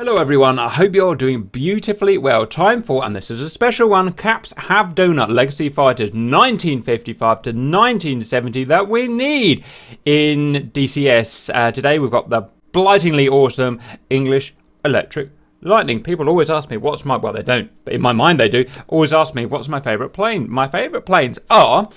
Hello everyone, I hope you're doing beautifully well. Time for, and this is a special one, Caps Have Donut Legacy Fighters 1955 to 1970 that we need in DCS. Today we've got the blightingly awesome English Electric Lightning. People always ask me what's my, well they don't, but in my mind they do, always ask me what's my favourite plane. My favourite planes are,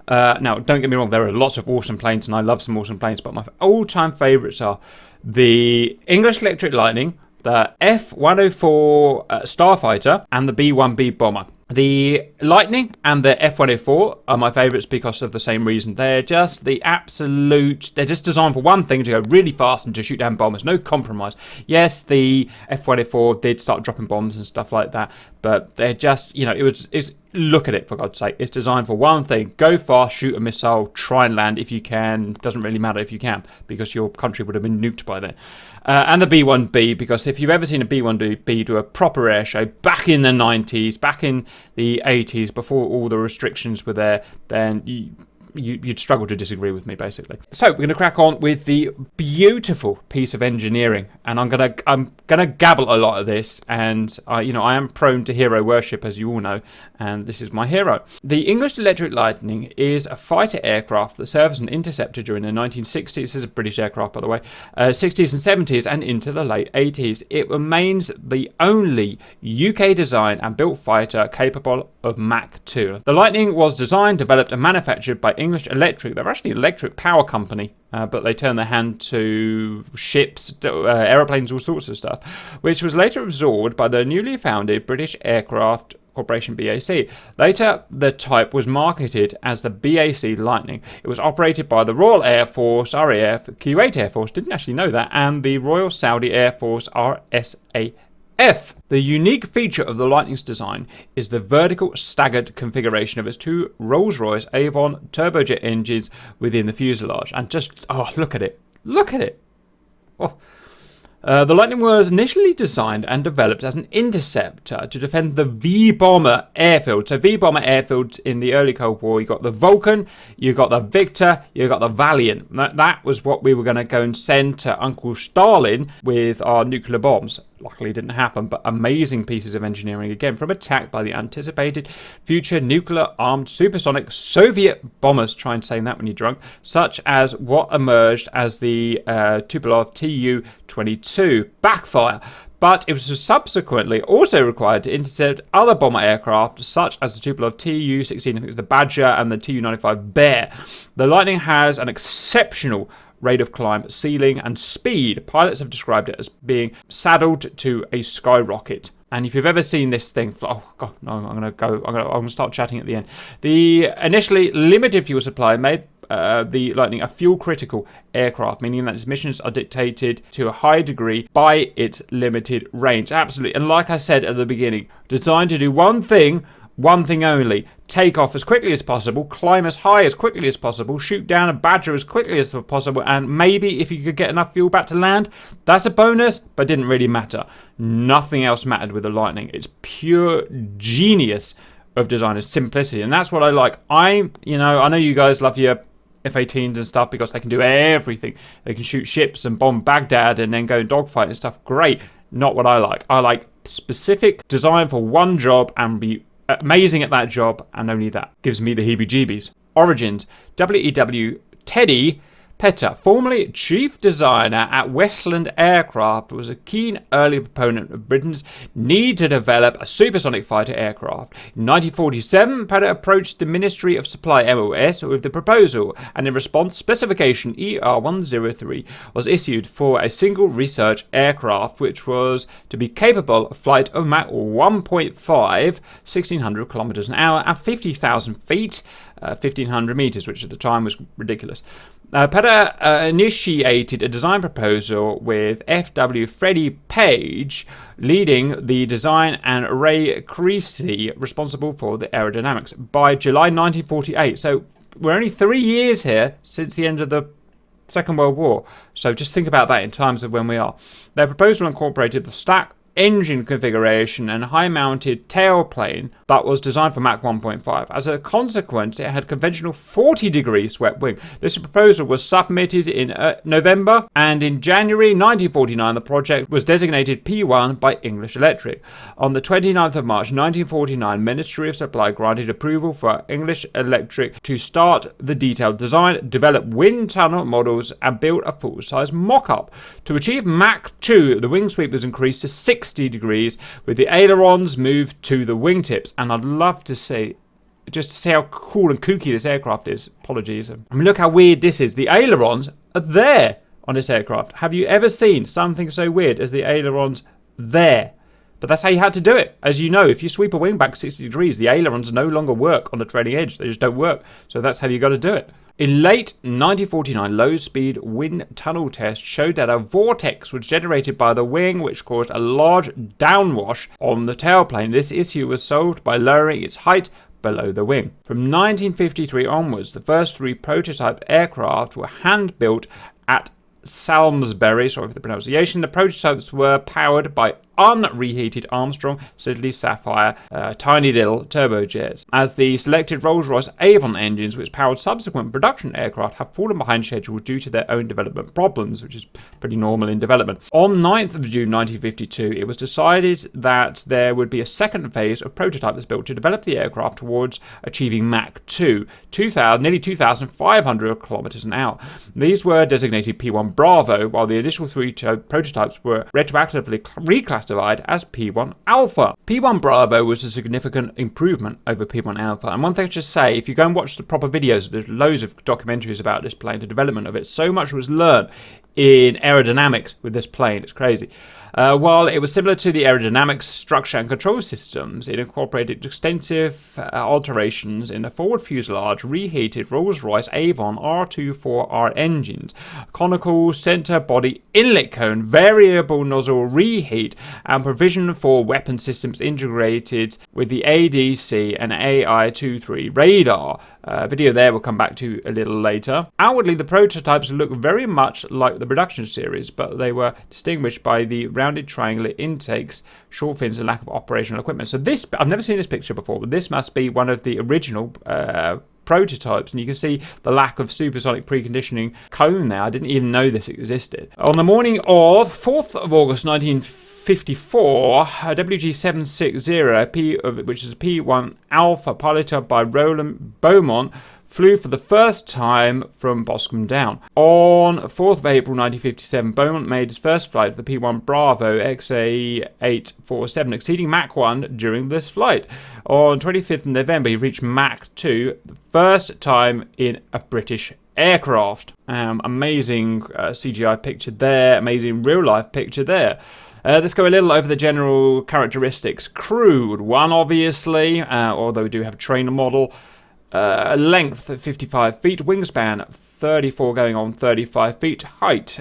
now don't get me wrong, there are lots of awesome planes and I love some awesome planes, but my all-time favourites are the English Electric Lightning, the F-104 Starfighter, and the B-1B Bomber. The Lightning and the F-104 are my favourites because of the same reason. They're just the absolute... They're just designed for one thing, to go really fast and to shoot down bombers. No compromise. Yes, the F-104 did start dropping bombs and stuff like that, but they're just, you know, it's look at it, for God's sake. It's designed for one thing. Go fast, shoot a missile, try and land if you can. Doesn't really matter if you can, because your country would have been nuked by then. And the B-1B, because if you've ever seen a B-1B do a proper air show back in the 90s, back in the 80s, before all the restrictions were there, then you'd struggle to disagree with me, basically. So we're going to crack on with the beautiful piece of engineering, and I'm gonna gabble a lot of this, and I am prone to hero worship, as you all know, and this is my hero. The English Electric Lightning is a fighter aircraft that served as an interceptor during the 1960s. This is a British aircraft, by the way. 60s and 70s and into the late 80s. It remains the only UK designed and built fighter capable of Mach 2. The Lightning was designed, developed and manufactured by English Electric. They're actually an electric power company, but they turned their hand to ships, aeroplanes, all sorts of stuff, which was later absorbed by the newly founded British Aircraft Corporation, BAC. Later, the type was marketed as the BAC Lightning. It was operated by the Royal Air Force, RAF, Kuwait Air Force, didn't actually know that, and the Royal Saudi Air Force, RSAF. The unique feature of the Lightning's design is the vertical staggered configuration of its two Rolls-Royce Avon turbojet engines within the fuselage. And just, oh, look at it. Look at it. Oh. The Lightning was initially designed and developed as an interceptor to defend the V-Bomber airfield. So V-Bomber airfields in the early Cold War, you got the Vulcan, you got the Victor, you got the Valiant. That was what we were going to go and send to Uncle Stalin with our nuclear bombs. Luckily it didn't happen, but amazing pieces of engineering again from attack by the anticipated future nuclear-armed supersonic Soviet bombers, try and say that when you're drunk, such as what emerged as the Tupolev Tu-22 backfire. But it was subsequently also required to intercept other bomber aircraft, such as the Tupolev Tu-16, I think it's the Badger, and the Tu-95 Bear. The Lightning has an exceptional rate of climb, ceiling and speed. Pilots have described it as being saddled to a skyrocket. And if you've ever seen this thing, oh god, no, I'm gonna start chatting at the end. The initially limited fuel supply made the Lightning a fuel critical aircraft, meaning that its missions are dictated to a high degree by its limited range. Absolutely. And like I said at the beginning, designed to do one thing only: take off as quickly as possible, climb as high as quickly as possible, shoot down a Badger as quickly as possible, and maybe if you could get enough fuel back to land, that's a bonus, but didn't really matter. Nothing else mattered with the Lightning. It's pure genius of designer's simplicity, and that's what I like. I know you guys love your F-18s and stuff because they can do everything. They can shoot ships and bomb Baghdad and then go and dogfight and stuff. Great. Not what I like. I like specific design for one job and be amazing at that job, and only that. Gives me the heebie-jeebies. Origins. W.E.W. Teddy Petter, formerly chief designer at Westland Aircraft, was a keen early proponent of Britain's need to develop a supersonic fighter aircraft. In 1947, Petter approached the Ministry of Supply, MOS, with the proposal, and in response, specification ER-103 was issued for a single research aircraft, which was to be capable of flight of Mach 1.5, 1,600 kilometers an hour, at 50,000 feet, 1,500 meters, which at the time was ridiculous. Petter initiated a design proposal with F.W. Freddie Page leading the design and Ray Creasy responsible for the aerodynamics by July 1948. So we're only 3 years here since the end of the Second World War. So just think about that in terms of when we are. Their proposal incorporated the stack engine configuration and high-mounted tailplane that was designed for Mach 1.5. As a consequence, it had conventional 40-degree swept wing. This proposal was submitted in November, and in January 1949, the project was designated P1 by English Electric. On the 29th of March 1949, Ministry of Supply granted approval for English Electric to start the detailed design, develop wind tunnel models, and build a full-size mock-up. To achieve Mach 2, the wing sweep was increased to 60 degrees, with the ailerons moved to the wingtips. And I'd love to see, just to see how cool and kooky this aircraft is. Apologies. I mean, look how weird this is. The ailerons are there on this aircraft. Have you ever seen something so weird as the ailerons there? But that's how you had to do it. As you know, if you sweep a wing back 60 degrees, the ailerons no longer work on the trailing edge. They just don't work. So that's how you got to do it. In late 1949, low-speed wind tunnel tests showed that a vortex was generated by the wing, which caused a large downwash on the tailplane. This issue was solved by lowering its height below the wing. From 1953 onwards, the first 3 prototype aircraft were hand-built at Salisbury, sorry for the pronunciation. The prototypes were powered by unreheated Armstrong Siddeley Sapphire tiny little turbojets, as the selected Rolls-Royce Avon engines, which powered subsequent production aircraft, have fallen behind schedule due to their own development problems, which is pretty normal in development. On 9th of June 1952, it was decided that there would be a second phase of prototypes built to develop the aircraft towards achieving Mach 2, nearly 2,500 kilometers an hour. These were designated P1 Bravo, while the initial 3 prototypes were retroactively reclassified as P1 Alpha. P1 Bravo was a significant improvement over P1 Alpha, and one thing I should say, if you go and watch the proper videos, there's loads of documentaries about this plane, the development of it. So much was learned in aerodynamics with this plane, it's crazy. While it was similar to the aerodynamics, structure and control systems, it incorporated extensive alterations in the forward fuselage, reheated Rolls-Royce Avon R24R engines, conical center body inlet cone, variable nozzle reheat, and provision for weapon systems integrated with the ADC and AI-23 radar. Video there we'll come back to a little later. Outwardly, the prototypes look very much like the production series, but they were distinguished by the rounded triangular intakes, short fins, and lack of operational equipment. So this, I've never seen this picture before, but this must be one of the original prototypes, and you can see the lack of supersonic preconditioning cone there. I didn't even know this existed. On the morning of 4th of August 1954, WG760, which is a P1 Alpha piloted by Roland Beaumont, flew for the first time from Boscombe Down. On 4th of April 1957, Beaumont made his first flight of the P1 Bravo XA847, exceeding Mach 1 during this flight. On 25th of November, he reached Mach 2, the first time in a British aircraft. Amazing CGI picture there, amazing real-life picture there. Let's go a little over the general characteristics. Crude one, obviously, although we do have a trainer model. Length 55 feet, wingspan 34 going on 35 feet, height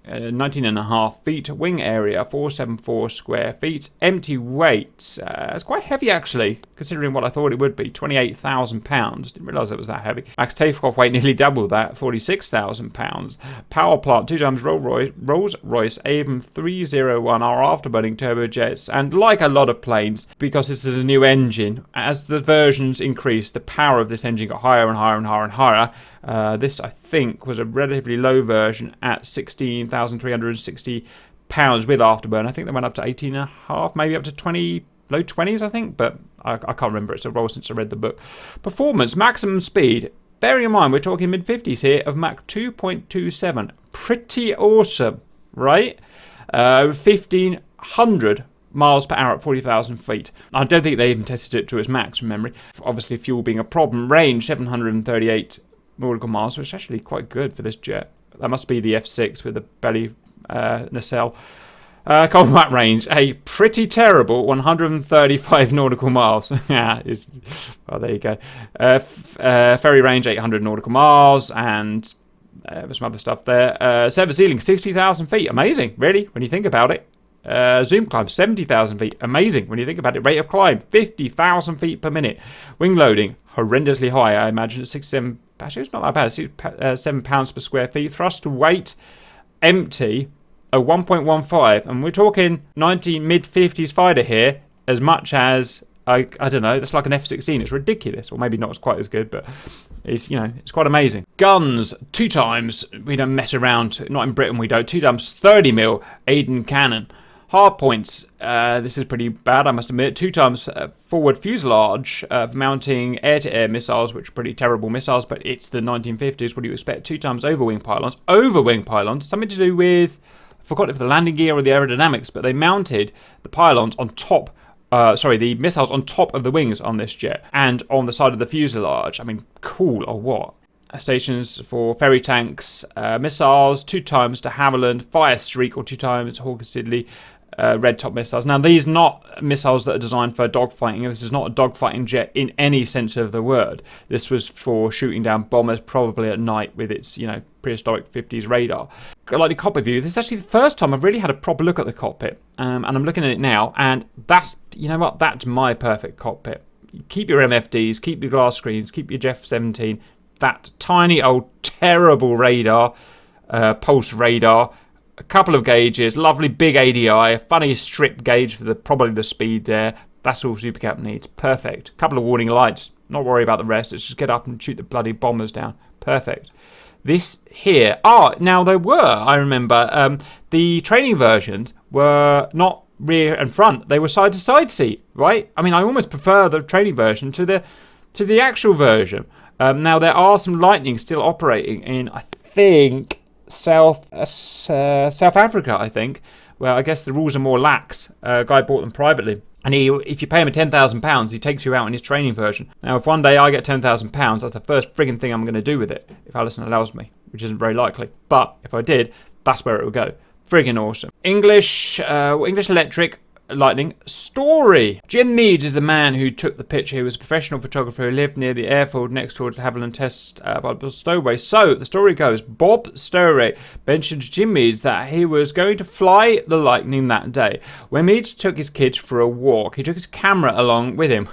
19.5 feet, wing area 474 square feet, empty weight, it's quite heavy actually, considering what I thought it would be, 28,000 pounds, didn't realise it was that heavy. Max takeoff weight nearly double that, 46,000 pounds. Power plant 2 times Rolls-Royce Avon 301R afterburning turbojets, and like a lot of planes, because this is a new engine, as the versions increased, the power of this engine got higher and higher and higher and higher. This, I think, was a relatively low version at 16,360 pounds with afterburn. I think they went up to 18.5, maybe up to 20, low 20s, I think, but I can't remember. It's a while since I read the book. Performance, maximum speed. Bearing in mind, we're talking mid-50s here of Mach 2.27. Pretty awesome, right? 1,500 miles per hour at 40,000 feet. I don't think they even tested it to its max from memory. Obviously, fuel being a problem. Range, 738 nautical miles, which is actually quite good for this jet. That must be the F6 with the belly nacelle. Combat range, a pretty terrible 135 nautical miles. Yeah, well, there you go. Ferry range, 800 nautical miles, and there's some other stuff there. Service ceiling, 60,000 feet. Amazing, really, when you think about it. Zoom climb, 70,000 feet. Amazing when you think about it. Rate of climb, 50,000 feet per minute. Wing loading, horrendously high. I imagine it's 67. Actually, it's not that bad. 7 pounds per square feet. Thrust weight, empty, a 1.15, and we're talking mid-50s fighter here, as much as, I don't know, that's like an F-16. It's ridiculous. Or maybe not quite as good, but it's, you know, it's quite amazing. Guns, 2 times, we don't mess around, not in Britain we don't, 2 times 30mm Aiden cannon. Hard points, this is pretty bad, I must admit. 2 times forward fuselage for mounting air-to-air missiles, which are pretty terrible missiles, but it's the 1950s. What do you expect? 2 times overwing pylons. Overwing pylons, something to do with, I forgot if the landing gear or the aerodynamics, but they mounted the pylons on top, the missiles on top of the wings on this jet and on the side of the fuselage. I mean, cool or what? Stations for ferry tanks, missiles, 2 times to Havilland, Fire Streak, or 2 times Hawker Siddeley. Red top missiles. Now, these are not missiles that are designed for dogfighting. This is not a dogfighting jet in any sense of the word. This was for shooting down bombers, probably at night with its, you know, prehistoric 50s radar. I like the cockpit view. This is actually the first time I've really had a proper look at the cockpit, and I'm looking at it now, and that's, you know what, that's my perfect cockpit. Keep your MFDs, keep your glass screens, keep your Jeff 17. That tiny old terrible radar, pulse radar. A couple of gauges, lovely big ADI, a funny strip gauge for probably the speed there. That's all Super Cap needs. Perfect. Couple of warning lights. Not worry about the rest. Let's just get up and shoot the bloody bombers down. Perfect. This here. Now there were, I remember, the training versions were not rear and front. They were side to side seat, right? I mean, I almost prefer the training version to the actual version. Now there are some Lightning still operating in, I think, South Africa, I think, where I guess the rules are more lax. A guy bought them privately, and if you pay him £10,000, he takes you out in his training version. Now, if one day I get £10,000, that's the first frigging thing I'm going to do with it, if Alison allows me, which isn't very likely. But if I did, that's where it would go. Friggin' awesome. English Electric Lightning story. Jim Meads is the man who took the picture. He was a professional photographer who lived near the airfield next door to Havilland Test by Stowaway. So the story goes, Bob Stowaway mentioned to Jim Meads that he was going to fly the Lightning that day. When Meads took his kids for a walk, he took his camera along with him,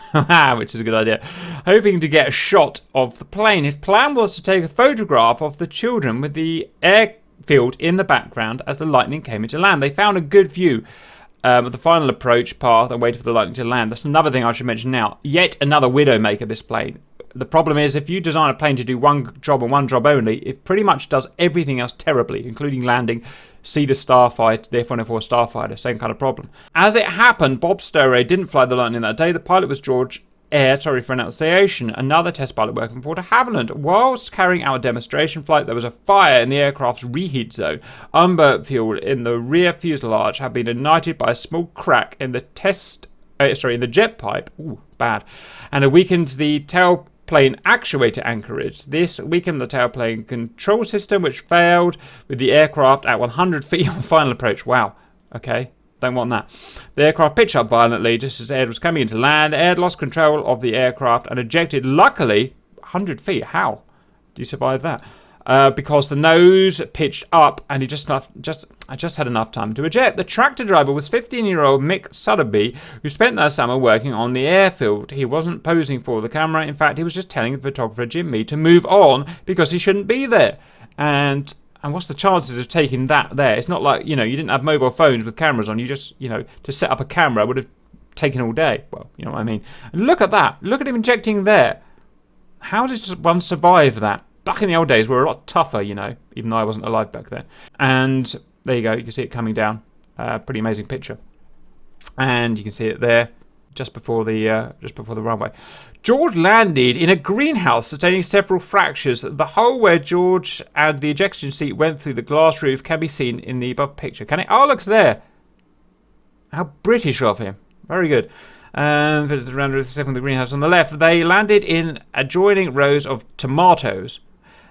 which is a good idea, hoping to get a shot of the plane. His plan was to take a photograph of the children with the airfield in the background as the Lightning came into land. They found a good view of the final approach path and waited for the Lightning to land. That's another thing I should mention now. Yet another Widowmaker, this plane. The problem is, if you design a plane to do one job and one job only, it pretty much does everything else terribly, including landing, see the Starfighter, the F-104 Starfighter, same kind of problem. As it happened, Bob Stowaway didn't fly the Lightning that day. The pilot was George Air, sorry for pronunciation, another test pilot working for Havilland. Whilst carrying out a demonstration flight, there was a fire in the aircraft's reheat zone. Unburnt fuel in the rear fuselage had been ignited by a small crack in the in the jet pipe. Ooh, bad. And it weakened the tailplane actuator anchorage. This weakened the tailplane control system, which failed with the aircraft at 100 feet on final approach. Wow. Okay. Don't want that. The aircraft pitched up violently just as Ed was coming into land. Ed lost control of the aircraft and ejected, luckily, 100 feet. How do you survive that? Because the nose pitched up and he just had enough time to eject. The tractor driver was 15-year-old Mick Sotheby, who spent that summer working on the airfield. He wasn't posing for the camera. In fact, he was just telling the photographer Jim Mead to move on because he shouldn't be there. And what's the chances of taking that there? It's not like, you know, you didn't have mobile phones with cameras on. You just, you know, to set up a camera would have taken all day. Well, you know what I mean. And look at that. Look at him injecting there. How does one survive that? Back in the old days, we were a lot tougher, you know, even though I wasn't alive back then. And there you go. You can see it coming down. Pretty amazing picture. And you can see it there just before the runway. George landed in a greenhouse, sustaining several fractures. The hole where George and the ejection seat went through the glass roof can be seen in the above picture. Can it? Oh, look, it's there. How British of him. Very good. And around the greenhouse on the left, they landed in adjoining rows of tomatoes.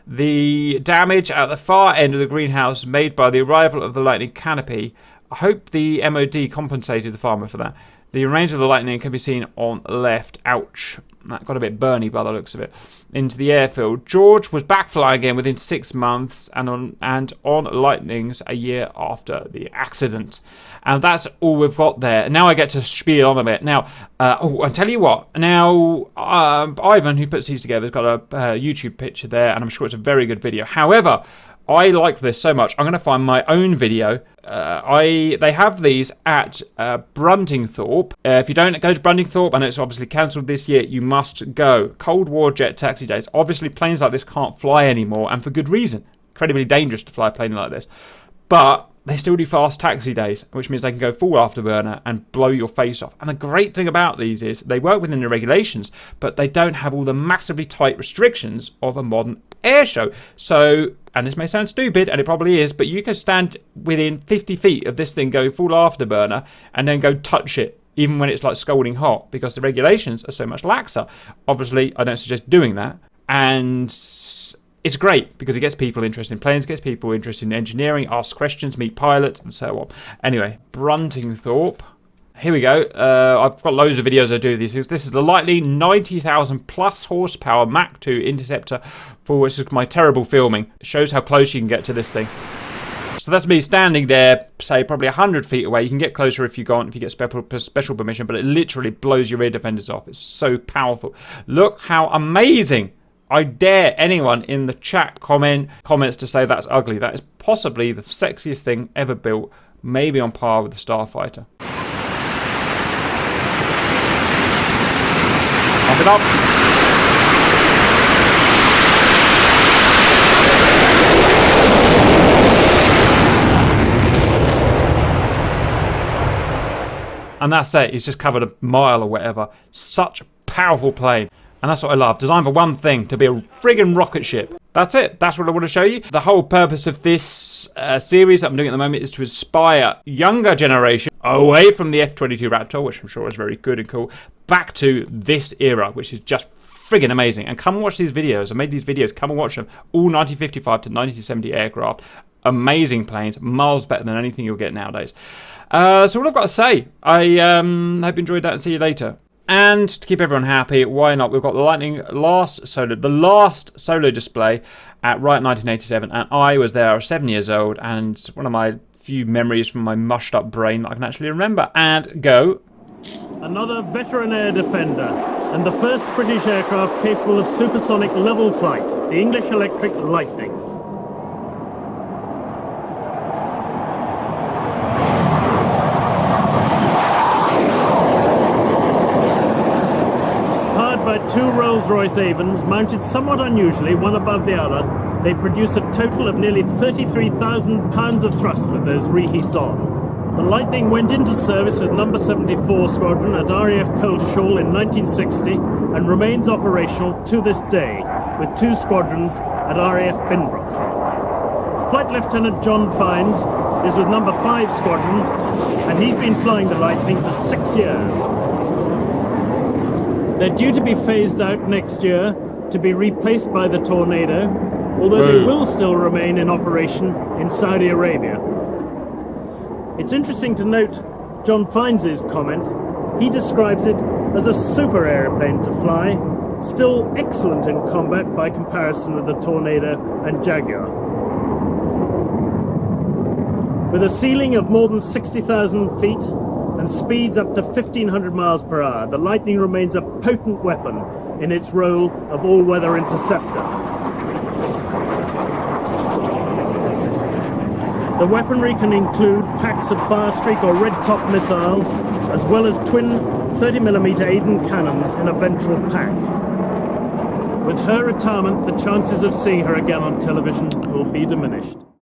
The damage at the far end of the greenhouse made by the arrival of the Lightning canopy. I hope the MOD compensated the farmer for that. The remains of the Lightning can be seen on the left. Ouch. That got a bit burny by the looks of it. Into the airfield. George was back flying again within 6 months and on Lightnings a year after the accident. And that's all we've got there. Now I get to spiel on a bit. Now, I'll tell you what. Now, Ivan, who puts these together, has got a YouTube picture there, and I'm sure it's a very good video. However, I like this so much. I'm going to find my own video. They have these at Bruntingthorpe. If you don't go to Bruntingthorpe, and it's obviously cancelled this year, you must go. Cold War jet taxi days. Obviously, planes like this can't fly anymore, and for good reason. Incredibly dangerous to fly a plane like this. But they still do fast taxi days, which means they can go full afterburner and blow your face off. And the great thing about these is they work within the regulations, but they don't have all the massively tight restrictions of a modern air show. So, and this may sound stupid, and it probably is, but you can stand within 50 feet of this thing going full afterburner and then go touch it, even when it's like scalding hot, because the regulations are so much laxer. Obviously, I don't suggest doing that. And it's great because it gets people interested in planes, gets people interested in engineering, ask questions, meet pilots, and so on. Anyway, Bruntingthorpe. Here we go. I've got loads of videos I do these things. This is the Lightning 90,000 plus horsepower Mach 2 interceptor, for which is my terrible filming. It shows how close you can get to this thing. So that's me standing there, say probably 100 feet away. You can get closer if you want, if you get special permission, but it literally blows your rear defenders off. It's so powerful. Look how amazing. I dare anyone in the chat comments to say that's ugly. That is possibly the sexiest thing ever built, maybe on par with the Starfighter. Pump it up. And that's it. It's just covered a mile or whatever. Such a powerful plane. And that's what I love. Designed for one thing, to be a friggin' rocket ship. That's it. That's what I want to show you. The whole purpose of this series that I'm doing at the moment is to inspire younger generation away from the F-22 Raptor, which I'm sure is very good and cool, back to this era, which is just friggin' amazing. And come and watch these videos. I made these videos. Come and watch them. All 1955 to 1970 aircraft. Amazing planes. Miles better than anything you'll get nowadays. So what I've got to say, I hope you enjoyed that and see you later. And to keep everyone happy, why not? We've got the Lightning last solo display at Riot 1987, and I was there. I was 7 years old, and it's one of my few memories from my mushed up brain that I can actually remember. And go. Another veteran air defender, and the first British aircraft capable of supersonic level flight, the English Electric Lightning. Two Rolls-Royce Avons, mounted somewhat unusually, one above the other, they produce a total of nearly 33,000 pounds of thrust with those reheats on. The Lightning went into service with No. 74 Squadron at RAF Coltishall in 1960 and remains operational to this day, with 2 squadrons at RAF Binbrook. Flight Lieutenant John Fiennes is with No. 5 Squadron, and he's been flying the Lightning for 6 years. They're due to be phased out next year to be replaced by the Tornado, although they will still remain in operation in Saudi Arabia. It's interesting to note John Fiennes' comment. He describes it as a super aeroplane to fly, still excellent in combat by comparison with the Tornado and Jaguar. With a ceiling of more than 60,000 feet, and speeds up to 1,500 miles per hour, the Lightning remains a potent weapon in its role of all-weather interceptor. The weaponry can include packs of Firestreak or Red Top missiles, as well as twin 30mm Aiden cannons in a ventral pack. With her retirement, the chances of seeing her again on television will be diminished.